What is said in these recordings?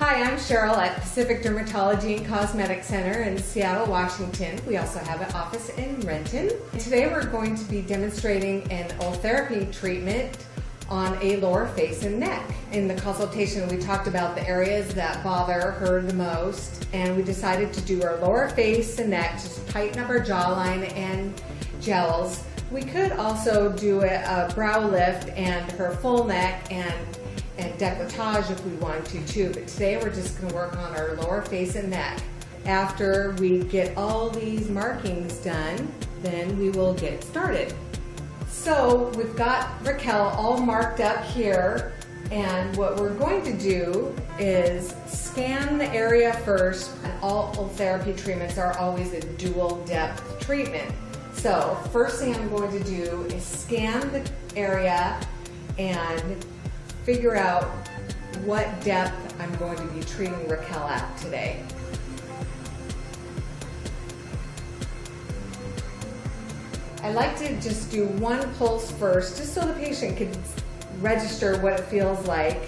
Hi, I'm Cheryl at Pacific Dermatology and Cosmetic Center in Seattle, Washington. We also have an office in Renton. Today we're going to be demonstrating an ultherapy treatment on a lower face and neck. In the consultation we talked about the areas that bother her the most, and we decided to do our lower face and neck, just tighten up our jawline and gels. We could also do a brow lift and her full neck and decolletage if we wanted to too, but today we're just going to work on our lower face and neck. After we get all these markings done, then we will get started. So we've got Raquel all marked up here, and what we're going to do is scan the area first. All therapy treatments are always a dual depth treatment. So first thing I'm going to do is scan the area and figure out what depth I'm going to be treating Raquel at today. I like to just do one pulse first, just so the patient can register what it feels like.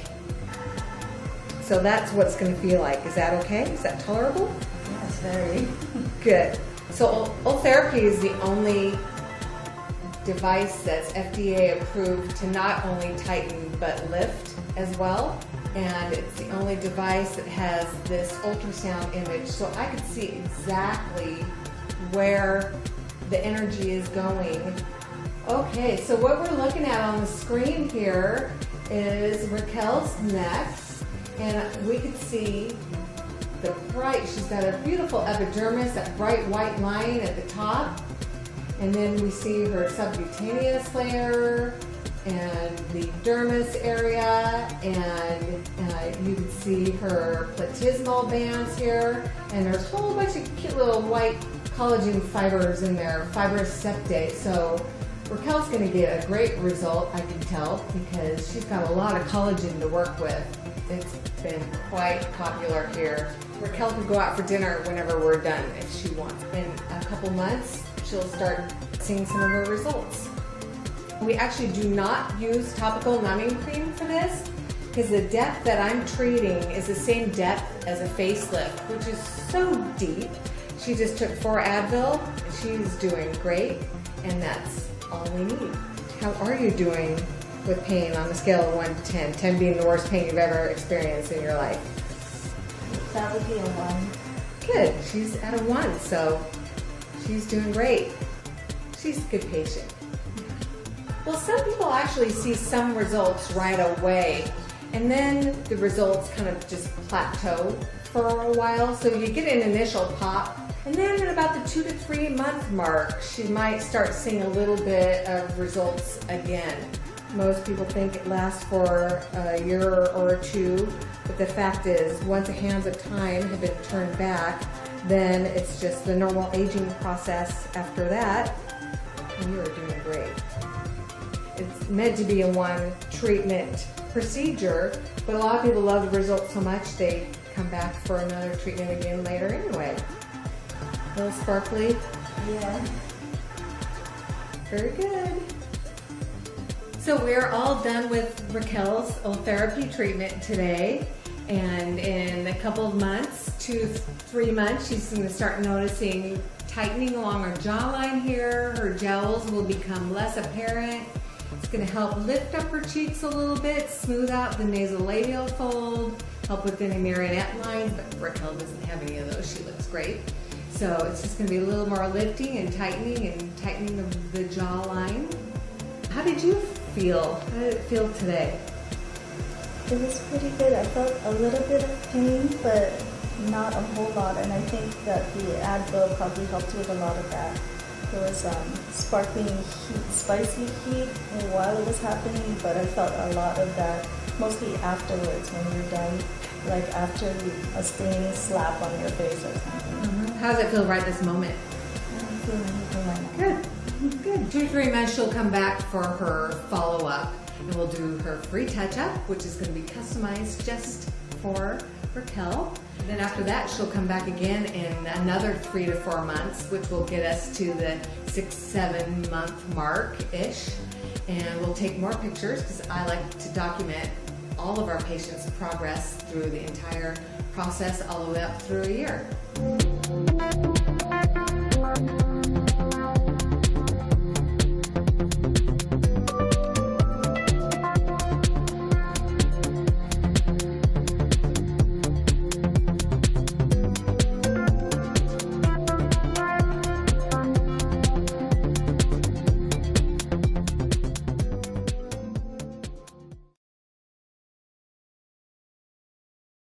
So that's what it's going to feel like. Is that okay? Is that tolerable? Yes, very. Good. So ultherapy is the only device that's FDA approved to not only tighten but lift as well, and it's the only device that has this ultrasound image, so I could see exactly where the energy is going. Okay, so what we're looking at on the screen here is Raquel's neck, and we could see the bright, she's got a beautiful epidermis, that bright white line at the top. And then we see her subcutaneous layer and the dermis area, and you can see her platysmal bands here, and there's a whole bunch of cute little white collagen fibers in there, fibrous septate. So Raquel's going to get a great result, I can tell, because she's got a lot of collagen to work with. It's been quite popular here. Raquel can go out for dinner whenever we're done if she wants. In a couple months, she'll start seeing some of her results. We actually do not use topical numbing cream for this, because the depth that I'm treating is the same depth as a facelift, which is so deep. She just took 4 Advil, and she's doing great, and that's all we need. How are you doing with pain on a scale of 1 to 10? 10 being the worst pain you've ever experienced in your life. That would be a 1. Good, she's at a 1, so she's doing great. She's a good patient. Well, some people actually see some results right away, and then the results kind of just plateau for a while. So you get an initial pop, and then at about the 2 to 3 month mark, she might start seeing a little bit of results again. Most people think it lasts for a year or 2, but the fact is, once the hands of time have been turned back, then it's just the normal aging process after that, and you are doing great. It's meant to be a one treatment procedure, but a lot of people love the results so much they come back for another treatment again later anyway. A little sparkly? Yeah. Very good. So we're all done with Raquel's ultherapy treatment today, and in a couple of months, 2 to 3 months, she's going to start noticing tightening along her jawline here. Her jowls will become less apparent. It's going to help lift up her cheeks a little bit, smooth out the nasolabial fold, help with any marionette lines, but Raquel doesn't have any of those. She looks great. So it's just going to be a little more lifting and tightening the jawline. How did you feel? How did it feel today? It was pretty good. I felt a little bit of pain, but not a whole lot, and I think that the Advil probably helped with a lot of that. There was sparkling heat, spicy heat while it was happening, but I felt a lot of that mostly afterwards when you're done, like after a stinging slap on your face or something. How does it feel right this moment? I don't feel anything right now. Good, good. 2 to 3 months she'll come back for her follow-up, and we'll do her free touch-up, which is going to be customized just for Raquel. Then after that, she'll come back again in another 3 to 4 months, which will get us to the 6-7 month mark-ish. And we'll take more pictures because I like to document all of our patients progress through the entire process all the way up through a year.